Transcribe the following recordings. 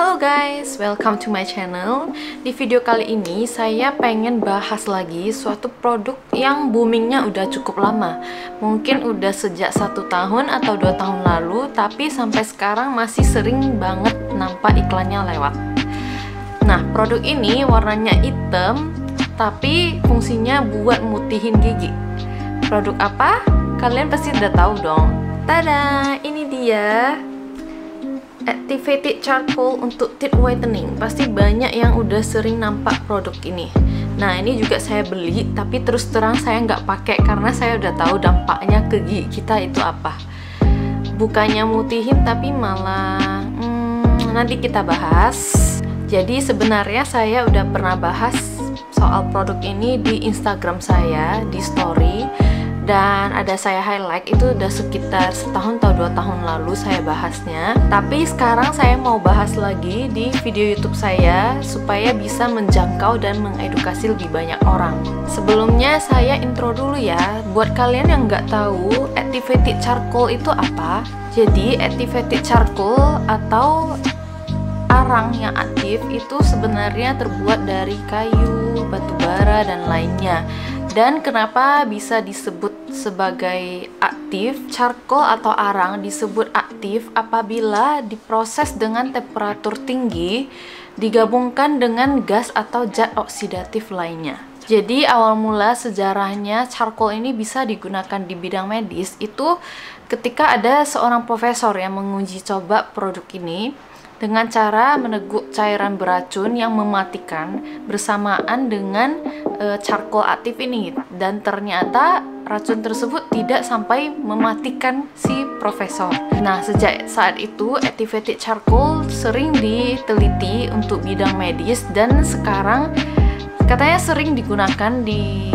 Halo guys, welcome to my channel. Di video kali ini saya pengen bahas lagi suatu produk yang boomingnya udah cukup lama. Mungkin udah sejak 1 tahun atau 2 tahun lalu, tapi sampai sekarang masih sering banget nampak iklannya lewat. Nah, produk ini warnanya hitam, tapi fungsinya buat mutihin gigi. Produk apa? Kalian pasti udah tahu dong. Tada, ini dia Activated Charcoal untuk teeth whitening. Pasti banyak yang udah sering nampak produk ini. Nah, ini juga saya beli, tapi terus terang saya nggak pakai karena saya udah tahu dampaknya ke gigi kita itu apa. Bukannya mutihin, tapi malah nanti kita bahas. Jadi sebenarnya saya udah pernah bahas soal produk ini di Instagram saya, di story. Dan ada saya highlight, itu udah sekitar 1 tahun atau 2 tahun lalu saya bahasnya. Tapi sekarang saya mau bahas lagi di video YouTube saya supaya bisa menjangkau dan mengedukasi lebih banyak orang. Sebelumnya saya intro dulu ya, buat kalian yang nggak tahu Activated Charcoal itu apa. Jadi Activated Charcoal atau arang yang aktif itu sebenarnya terbuat dari kayu, batu bara, dan lainnya. Dan kenapa bisa disebut sebagai aktif? Charcoal atau arang disebut aktif apabila diproses dengan temperatur tinggi digabungkan dengan gas atau zat oksidatif lainnya. Jadi awal mula sejarahnya charcoal ini bisa digunakan di bidang medis itu ketika ada seorang profesor yang menguji coba produk ini dengan cara meneguk cairan beracun yang mematikan bersamaan dengan charcoal aktif ini, dan ternyata racun tersebut tidak sampai mematikan si profesor. Nah, sejak saat itu Activated Charcoal sering diteliti untuk bidang medis dan sekarang katanya sering digunakan di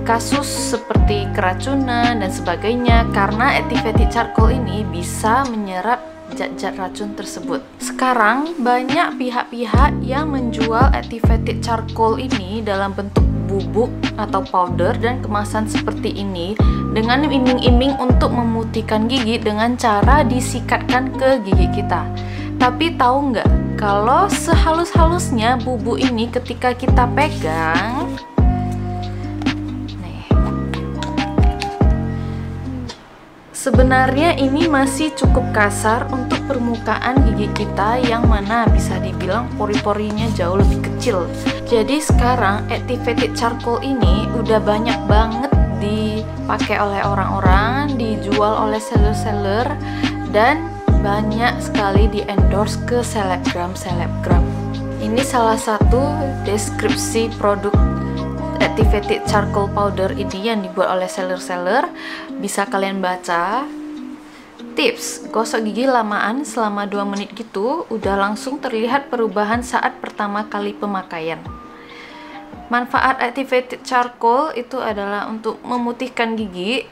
kasus seperti keracunan dan sebagainya karena Activated Charcoal ini bisa menyerap zat-zat racun tersebut. Sekarang banyak pihak-pihak yang menjual Activated Charcoal ini dalam bentuk bubuk atau powder dan kemasan seperti ini dengan iming-iming untuk memutihkan gigi dengan cara disikatkan ke gigi kita. Tapi tahu nggak kalau sehalus-halusnya bubuk ini ketika kita pegang, sebenarnya ini masih cukup kasar untuk permukaan gigi kita yang mana bisa dibilang pori-porinya jauh lebih kecil. Jadi sekarang Activated Charcoal ini udah banyak banget dipakai oleh orang-orang, dijual oleh seller-seller, dan banyak sekali di-endorse ke selebgram. Ini salah satu deskripsi produk Activated Charcoal Powder ini yang dibuat oleh seller-seller, bisa kalian baca. Tips, gosok gigi lamaan selama 2 menit gitu, udah langsung terlihat perubahan saat pertama kali pemakaian. Manfaat Activated Charcoal itu adalah untuk memutihkan gigi,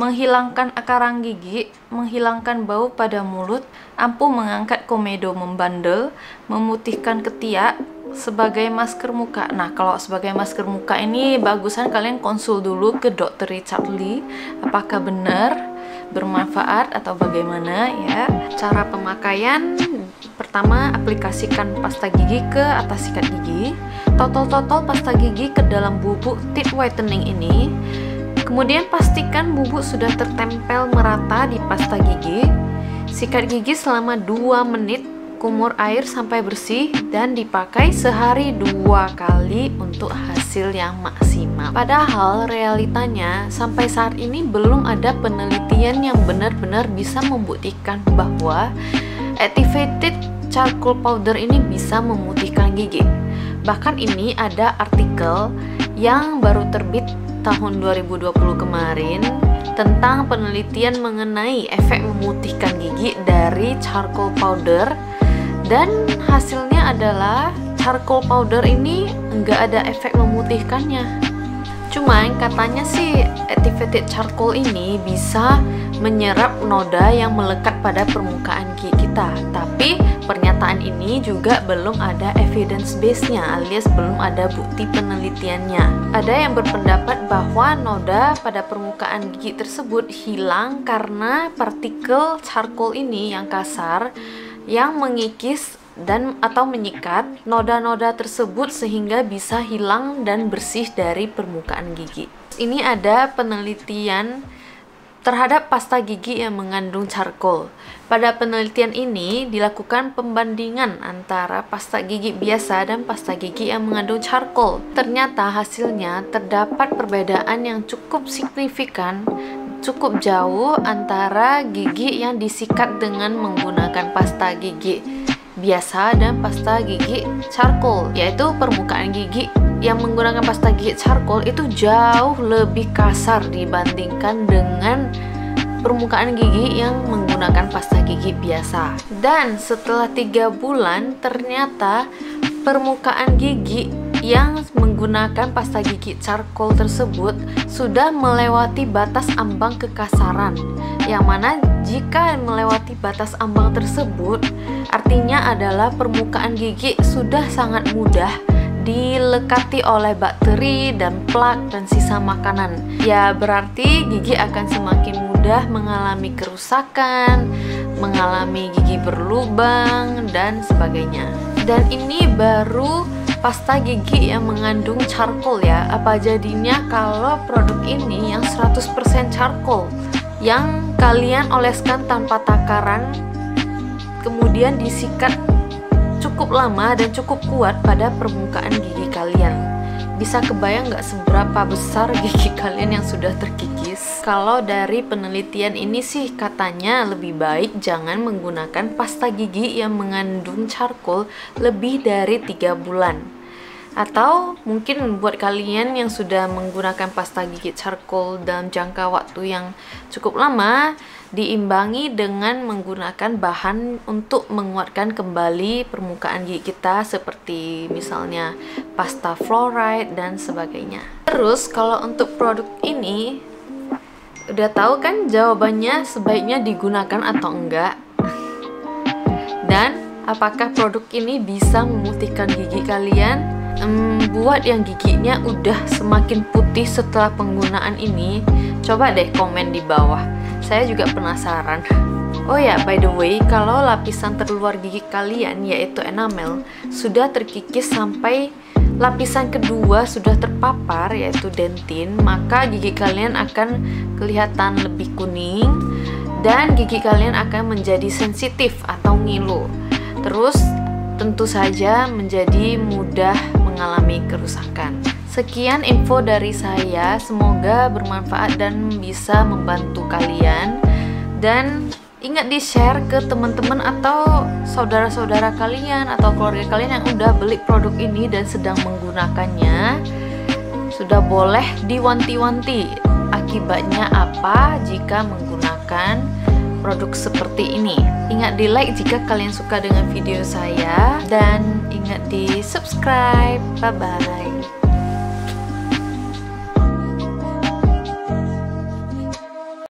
menghilangkan akarang gigi, menghilangkan bau pada mulut, ampuh mengangkat komedo membandel, memutihkan ketiak, sebagai masker muka. Nah, kalau sebagai masker muka ini bagusan kalian konsul dulu ke Dr. Richard Lee apakah benar bermanfaat atau bagaimana ya. Cara pemakaian, pertama aplikasikan pasta gigi ke atas sikat gigi, totol-totol pasta gigi ke dalam bubuk teeth whitening ini. Kemudian pastikan bubuk sudah tertempel merata di pasta gigi. Sikat gigi selama 2 menit, kumur air sampai bersih, dan dipakai sehari 2 kali untuk hasil yang maksimal. Padahal realitanya sampai saat ini belum ada penelitian yang benar-benar bisa membuktikan bahwa Activated Charcoal Powder ini bisa memutihkan gigi. Bahkan ini ada artikel yang baru terbit tahun 2020 kemarin tentang penelitian mengenai efek memutihkan gigi dari charcoal powder. Dan hasilnya adalah charcoal powder ini nggak ada efek memutihkannya. Cuman katanya sih Activated Charcoal ini bisa menyerap noda yang melekat pada permukaan gigi kita. Tapi pernyataan ini juga belum ada evidence base-nya, alias belum ada bukti penelitiannya. Ada yang berpendapat bahwa noda pada permukaan gigi tersebut hilang karena partikel charcoal ini yang kasar yang mengikis dan atau menyikat noda-noda tersebut sehingga bisa hilang dan bersih dari permukaan gigi. Ini ada penelitian terhadap pasta gigi yang mengandung charcoal. Pada penelitian ini dilakukan pembandingan antara pasta gigi biasa dan pasta gigi yang mengandung charcoal. Ternyata hasilnya terdapat perbedaan yang cukup signifikan, cukup jauh antara gigi yang disikat dengan menggunakan pasta gigi biasa dan pasta gigi charcoal, yaitu permukaan gigi yang menggunakan pasta gigi charcoal itu jauh lebih kasar dibandingkan dengan permukaan gigi yang menggunakan pasta gigi biasa. Dan setelah 3 bulan ternyata permukaan gigi yang menggunakan pasta gigi charcoal tersebut sudah melewati batas ambang kekasaran, yang mana jika melewati batas ambang tersebut artinya adalah permukaan gigi sudah sangat mudah dilekati oleh bakteri dan plak dan sisa makanan. Ya, berarti gigi akan semakin mudah mengalami kerusakan, mengalami gigi berlubang dan sebagainya. Dan ini baru pasta gigi yang mengandung charcoal ya. Apa jadinya kalau produk ini yang 100% charcoal yang kalian oleskan tanpa takaran, kemudian disikat cukup lama dan cukup kuat pada permukaan gigi kalian. Bisa kebayang nggak seberapa besar gigi kalian yang sudah terkikis? Kalau dari penelitian ini sih katanya lebih baik jangan menggunakan pasta gigi yang mengandung charcoal lebih dari 3 bulan. Atau mungkin buat kalian yang sudah menggunakan pasta gigi charcoal dalam jangka waktu yang cukup lama, diimbangi dengan menggunakan bahan untuk menguatkan kembali permukaan gigi kita seperti misalnya pasta fluoride dan sebagainya. Terus kalau untuk produk ini udah tahu kan jawabannya sebaiknya digunakan atau enggak? Dan apakah produk ini bisa memutihkan gigi kalian? Buat yang giginya udah semakin putih setelah penggunaan ini, coba deh komen di bawah. Saya juga penasaran. Oh ya, by the way, kalau lapisan terluar gigi kalian yaitu enamel sudah terkikis sampai lapisan kedua sudah terpapar yaitu dentin, maka gigi kalian akan kelihatan lebih kuning dan gigi kalian akan menjadi sensitif atau ngilu. Terus tentu saja menjadi mudah mengalami kerusakan. Sekian info dari saya, semoga bermanfaat dan bisa membantu kalian. Dan ingat di-share ke teman-teman atau saudara-saudara kalian atau keluarga kalian yang udah beli produk ini dan sedang menggunakannya. Sudah boleh diwanti-wanti akibatnya apa jika menggunakan produk seperti ini. Ingat di like jika kalian suka dengan video saya dan ingat di subscribe. Bye bye.